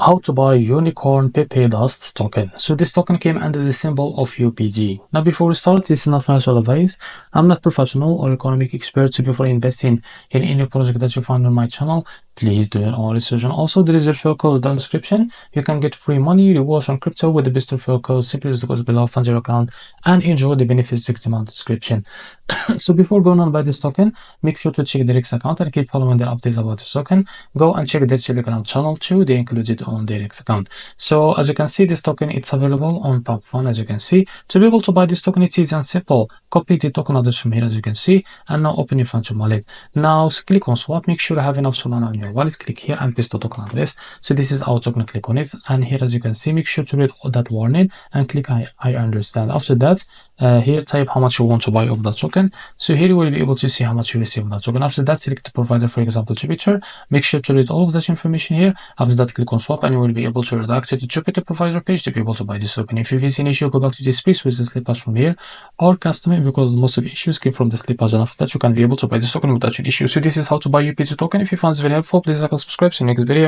How to buy unicorn PEPE dust token. So this token came under the symbol of UPD. Now before we start, this is not financial advice. I'm not professional or economic expert, so before investing in any project that you find on my channel, please do your own research. And also there is a referral code down in the description. You can get free money, rewards on crypto with the best referral code. Simply use the code below, fund your account, and enjoy the benefits linked in the description. So before going on buy this token, make sure to check the REX account and keep following their updates about this token. Go and check their Telegram channel too. They include it on their REX account. So as you can see, this token, it's available on PubFund. As you can see, to be able to buy this token, it's easy and simple. Copy the token address from here, as you can see, and now open your function wallet. Now click on swap. Make sure you have enough Solana on your wallet. Click here and paste the token address. So this is our token. Click on it, and here, as you can see, make sure to read that warning and click I understand. After that, here type how much you want to buy of that token. So here you will be able to see how much you receive of that token. After that, select the provider, for example Jupiter. Make sure to read all of that information here. After that, click on swap, and you will be able to redirect to the Jupiter provider page to be able to buy this token. If you face an issue, go back to this page with the slip patch from here or custom it, because most of the issues came from the slip patch, and after that you can be able to buy this token without any issue. So this is how to buy UPD token. If you found this very helpful, please like and subscribe. See you next video.